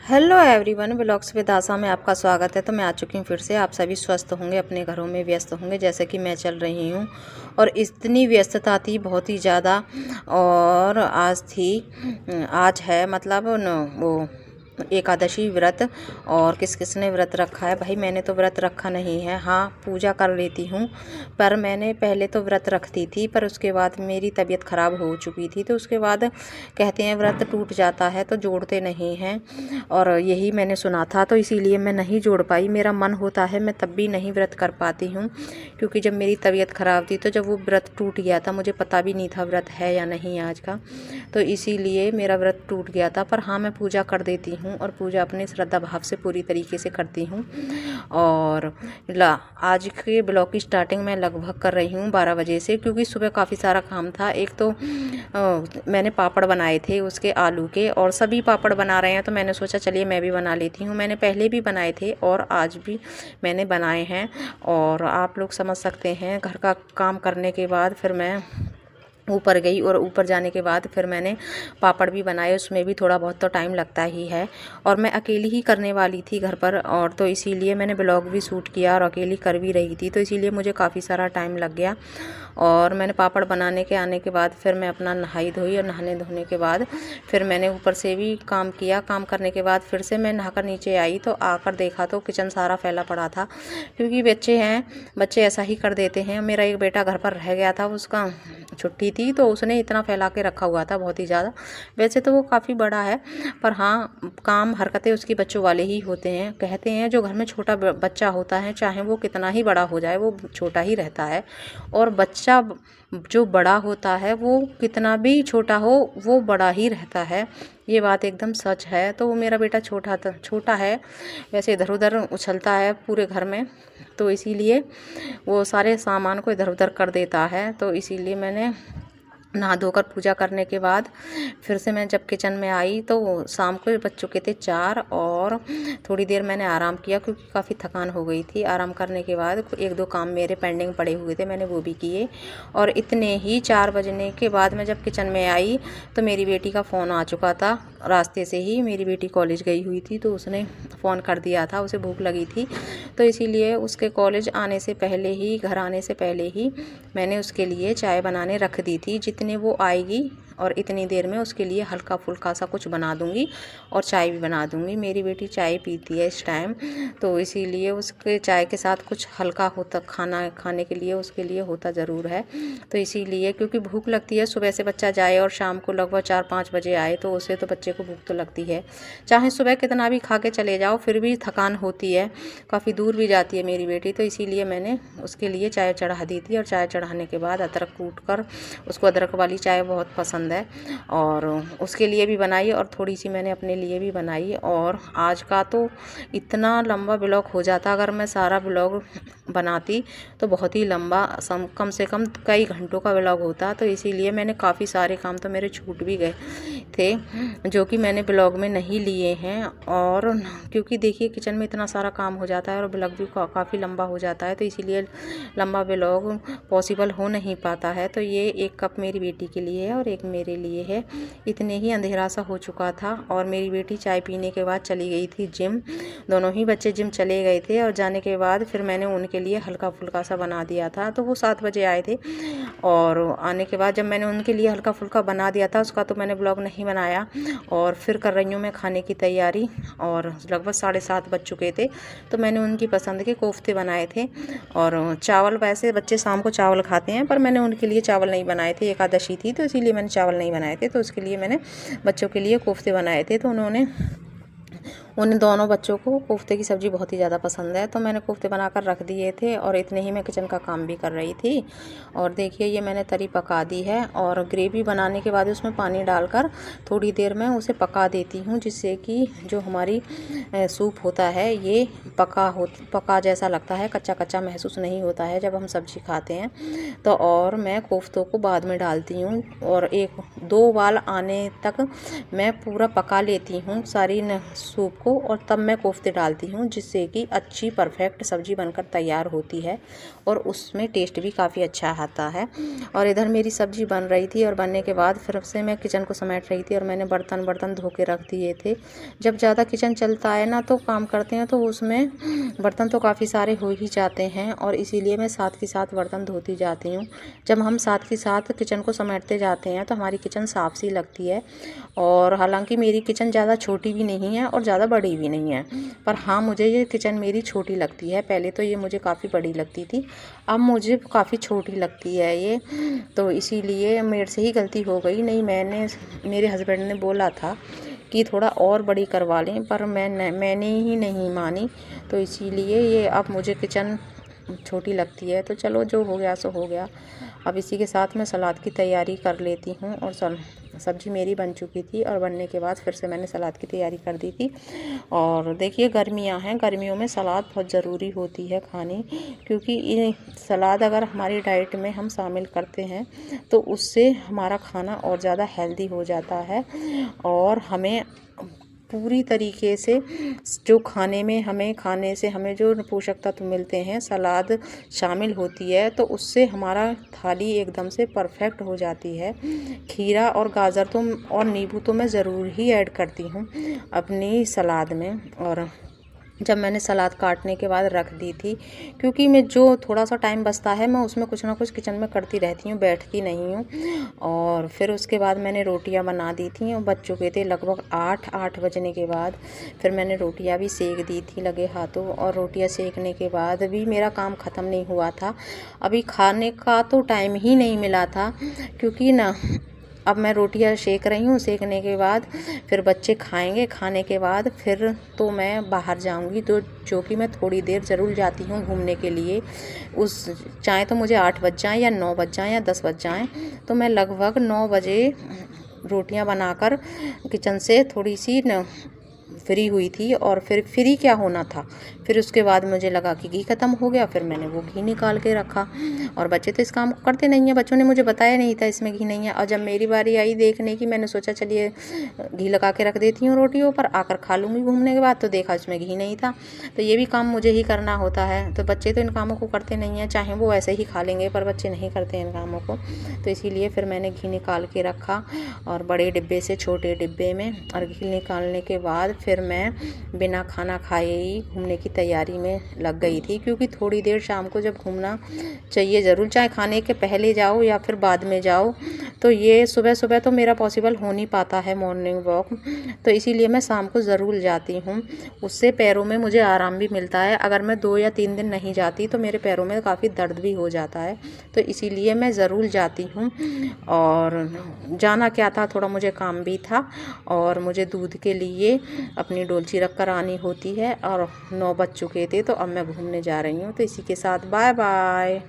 Hello everyone, vlogs with आशा में आपका स्वागत है। तो मैं आ चुकी हूँ फिर से। आप सभी स्वस्थ होंगे, अपने घरों में व्यस्त होंगे जैसे कि मैं चल रही हूँ। और इतनी व्यस्तता थी बहुत ही ज़्यादा। और आज है मतलब वो एकादशी व्रत। और किस किस ने व्रत रखा है? भाई मैंने तो व्रत रखा नहीं है। हाँ, पूजा कर लेती हूँ, पर मैंने पहले तो व्रत रखती थी, पर उसके बाद मेरी तबीयत ख़राब हो चुकी थी। तो उसके बाद कहते हैं व्रत टूट जाता है तो जोड़ते नहीं हैं, और यही मैंने सुना था, तो इसीलिए मैं नहीं जोड़ पाई। मेरा मन होता है, मैं तब भी नहीं व्रत कर पाती हूँ, क्योंकि जब मेरी तबीयत ख़राब थी तो जब वो व्रत टूट गया था, मुझे पता भी नहीं था व्रत है या नहीं आज का, तो इसीलिए मेरा व्रत टूट गया था। पर हाँ, मैं पूजा कर देती हूँ और पूजा अपने श्रद्धा भाव से पूरी तरीके से करती हूँ। और आज के ब्लॉग की स्टार्टिंग मैं लगभग कर रही हूँ 12 बजे से, क्योंकि सुबह काफ़ी सारा काम था। एक तो मैंने पापड़ बनाए थे उसके आलू के, और सभी पापड़ बना रहे हैं तो मैंने सोचा चलिए मैं भी बना लेती हूँ। मैंने पहले भी बनाए थे और आज भी मैंने बनाए हैं। और आप लोग समझ सकते हैं, घर का काम करने के बाद फिर मैं ऊपर गई, और ऊपर जाने के बाद फिर मैंने पापड़ भी बनाए। उसमें भी थोड़ा बहुत तो टाइम लगता ही है, और मैं अकेली ही करने वाली थी घर पर, और तो इसीलिए मैंने ब्लॉग भी शूट किया और अकेली कर भी रही थी, तो इसीलिए मुझे काफ़ी सारा टाइम लग गया। और मैंने पापड़ बनाने के आने के बाद फिर मैं अपना नहाई धोई, और नहाने धोने के बाद फिर मैंने ऊपर से भी काम किया। काम करने के बाद फिर से मैं नहाकर नीचे आई, तो आकर देखा तो किचन सारा फैला पड़ा था, क्योंकि बच्चे हैं, बच्चे ऐसा ही कर देते हैं। मेरा एक बेटा घर पर रह गया था, उसका छुट्टी थी, तो उसने इतना फैला के रखा हुआ था बहुत ही ज़्यादा। वैसे तो वो काफ़ी बड़ा है, पर हाँ, काम हरकतें उसकी बच्चों वाले ही होते हैं। कहते हैं जो घर में छोटा बच्चा होता है, चाहे वो कितना ही बड़ा हो जाए, वो छोटा ही रहता है। और बच्चा जो बड़ा होता है, वो कितना भी छोटा हो, वो बड़ा ही रहता है। ये बात एकदम सच है। तो वो मेरा बेटा छोटा है, वैसे इधर उधर उछलता है पूरे घर में, तो इसीलिए वो सारे सामान को इधर उधर कर देता है। तो इसीलिए मैंने नहा धोकर पूजा करने के बाद फिर से मैं जब किचन में आई, तो शाम को बज चुके थे 4, और थोड़ी देर मैंने आराम किया, क्योंकि काफ़ी थकान हो गई थी। आराम करने के बाद एक दो काम मेरे पेंडिंग पड़े हुए थे, मैंने वो भी किए। और इतने ही 4 बजने के बाद मैं जब किचन में आई, तो मेरी बेटी का फ़ोन आ चुका था। रास्ते से ही मेरी बेटी कॉलेज गई हुई थी, तो उसने फ़ोन कर दिया था, उसे भूख लगी थी, तो इसीलिए उसके कॉलेज आने से पहले ही, घर आने से पहले ही मैंने उसके लिए चाय बनाने रख दी थी। जितने वो आएगी और इतनी देर में उसके लिए हल्का फुल्का सा कुछ बना दूंगी, और चाय भी बना दूंगी। मेरी बेटी चाय पीती है इस टाइम, तो इसीलिए उसके चाय के साथ कुछ हल्का होता खाना खाने के लिए उसके लिए होता ज़रूर है। तो इसीलिए, क्योंकि भूख लगती है, सुबह से बच्चा जाए और शाम को लगभग 4-5 बजे आए, तो उसे तो बच्चे को भूख तो लगती है। चाहे सुबह कितना भी खा के चले जाओ, फिर भी थकान होती है। काफ़ी दूर भी जाती है मेरी बेटी, तो इसीलिए मैंने उसके लिए चाय चढ़ा दी थी। और चाय चढ़ाने के बाद अदरक कूट कर, उसको अदरक वाली चाय बहुत पसंद है, और उसके लिए भी बनाई, और थोड़ी सी मैंने अपने लिए भी बनाई। और आज का तो इतना लंबा ब्लॉग हो जाता, अगर मैं सारा ब्लॉग बनाती तो बहुत ही लंबा, कम से कम कई घंटों का ब्लॉग होता। तो इसीलिए मैंने काफ़ी सारे काम तो मेरे छूट भी गए थे, जो कि मैंने ब्लॉग में नहीं लिए हैं। और क्योंकि देखिए किचन में इतना सारा काम हो जाता है, और ब्लॉग भी काफ़ी लंबा हो जाता है, तो इसीलिए लंबा ब्लॉग पॉसिबल हो नहीं पाता है। तो ये एक कप मेरी बेटी के लिए है और एक मेरे लिए है। इतने ही अंधेरा सा हो चुका था, और मेरी बेटी चाय पीने के बाद चली गई थी जिम। दोनों ही बच्चे जिम चले गए थे, और जाने के बाद फिर मैंने उनके लिए हल्का फुल्का सा बना दिया था। तो वो 7 बजे आए थे, और आने के बाद जब मैंने उनके लिए हल्का फुल्का बना दिया था, उसका तो मैंने ब्लॉग नहीं बनाया। और फिर कर रही हूँ मैं खाने की तैयारी, और लगभग 7:30 बज चुके थे, तो मैंने उनकी पसंद के कोफ्ते बनाए थे। और चावल, वैसे बच्चे शाम को चावल खाते हैं, पर मैंने उनके लिए चावल नहीं बनाए थे, एकादशी थी, तो इसीलिए मैंने चावल नहीं बनाए थे। तो उसके लिए मैंने बच्चों के लिए कोफ्ते बनाए थे। तो उन दोनों बच्चों को कोफ्ते की सब्ज़ी बहुत ही ज़्यादा पसंद है, तो मैंने कोफ्ते बनाकर रख दिए थे, और इतने ही मैं किचन का काम भी कर रही थी। और देखिए ये मैंने तरी पका दी है, और ग्रेवी बनाने के बाद उसमें पानी डालकर थोड़ी देर में उसे पका देती हूँ, जिससे कि जो हमारी सूप होता है, ये पका जैसा लगता है, कच्चा कच्चा महसूस नहीं होता है जब हम सब्ज़ी खाते हैं। तो और मैं कोफ्तों को बाद में डालती हूँ, और 1-2 उबाल आने तक मैं पूरा पका लेती हूँ सारी सूप को और तब मैं कोफ्ते डालती हूँ, जिससे कि अच्छी परफेक्ट सब्ज़ी बनकर तैयार होती है और उसमें टेस्ट भी काफ़ी अच्छा आता है। और इधर मेरी सब्ज़ी बन रही थी और बनने के बाद फिर से मैं किचन को समेट रही थी और मैंने बर्तन धो के रख दिए थे। जब ज़्यादा किचन चलता है ना तो काम करते हैं तो उसमें बर्तन तो काफ़ी सारे हो ही जाते हैं और इसीलिए मैं साथ के साथ बर्तन धोती जाती हूँ। जब हम साथ के साथ किचन को समेटते जाते हैं तो हमारी किचन साफ़ सी लगती है। और हालांकि मेरी किचन ज़्यादा छोटी भी नहीं है और ज़्यादा बड़ी भी नहीं है, पर हाँ मुझे ये किचन मेरी छोटी लगती है। पहले तो ये मुझे काफ़ी बड़ी लगती थी, अब मुझे काफ़ी छोटी लगती है ये, तो इसीलिए मेरे से ही गलती हो गई। नहीं, मेरे हस्बैंड ने बोला था कि थोड़ा और बड़ी करवा लें, पर मैंने ही नहीं मानी, तो इसीलिए ये अब मुझे किचन छोटी लगती है। तो चलो जो हो गया सो हो गया। अब इसी के साथ मैं सलाद की तैयारी कर लेती हूँ। और सब्ज़ी मेरी बन चुकी थी और बनने के बाद फिर से मैंने सलाद की तैयारी कर दी थी। और देखिए गर्मियाँ हैं, गर्मियों में सलाद बहुत ज़रूरी होती है खानी, क्योंकि ये सलाद अगर हमारी डाइट में हम शामिल करते हैं तो उससे हमारा खाना और ज़्यादा हेल्दी हो जाता है और हमें पूरी तरीके से जो खाने से हमें जो पोषक तत्व मिलते हैं, सलाद शामिल होती है तो उससे हमारा थाली एकदम से परफेक्ट हो जाती है। खीरा और गाजर तो और नींबू तो मैं ज़रूर ही ऐड करती हूँ अपनी सलाद में। और जब मैंने सलाद काटने के बाद रख दी थी, क्योंकि मैं जो थोड़ा सा टाइम बचता है मैं उसमें कुछ ना कुछ किचन में करती रहती हूँ, बैठती नहीं हूँ। और फिर उसके बाद मैंने रोटियां बना दी थी और बच चुके थे लगभग 8 बजने के बाद। फिर मैंने रोटियां भी सेक दी थी लगे हाथों, और रोटियां सेकने के बाद भी मेरा काम ख़त्म नहीं हुआ था। अभी खाने का तो टाइम ही नहीं मिला था, क्योंकि ना अब मैं रोटियां सेक रही हूँ, सेकने के बाद फिर बच्चे खाएंगे, खाने के बाद फिर तो मैं बाहर जाऊंगी, तो जो कि मैं थोड़ी देर ज़रूर जाती हूँ घूमने के लिए। चाहे तो मुझे 8 बज जाएँ या 9 बज जाएँ या 10 बज जाएँ, तो मैं लगभग 9 बजे रोटियां बनाकर किचन से थोड़ी सी फ्री हुई थी। और फिर फ्री क्या होना था, फिर उसके बाद मुझे लगा कि घी ख़त्म हो गया, फिर मैंने वो घी निकाल के रखा। और बच्चे तो इस काम को करते नहीं हैं, बच्चों ने मुझे बताया नहीं था इसमें घी नहीं है। और जब मेरी बारी आई देखने की, मैंने सोचा चलिए घी लगा के रख देती हूँ रोटियों पर, आकर खा लूँगी घूमने के बाद, तो देखा इसमें घी नहीं था। तो ये भी काम मुझे ही करना होता है, तो बच्चे तो इन कामों को करते नहीं हैं, चाहे वो ऐसे ही खा लेंगे, पर बच्चे नहीं करते इन कामों को। तो इसीलिए फिर मैंने घी निकाल के रखा और बड़े डिब्बे से छोटे डिब्बे में, और घी निकालने के बाद फिर मैं बिना खाना खाए ही घूमने की तैयारी में लग गई थी। क्योंकि थोड़ी देर शाम को जब घूमना चाहिए ज़रूर, चाहे खाने के पहले जाओ या फिर बाद में जाओ, तो ये सुबह सुबह तो मेरा पॉसिबल हो नहीं पाता है मॉर्निंग वॉक, तो इसीलिए मैं शाम को ज़रूर जाती हूँ। उससे पैरों में मुझे आराम भी मिलता है। अगर मैं 2 या 3 दिन नहीं जाती तो मेरे पैरों में काफ़ी दर्द भी हो जाता है, तो इसीलिए मैं ज़रूर जाती हूँ। और जाना क्या था, थोड़ा मुझे काम भी था और मुझे दूध के लिए अपनी डोलची रख कर आनी होती है। और 9 बज चुके थे, तो अब मैं घूमने जा रही हूँ। तो इसी के साथ बाय बाय।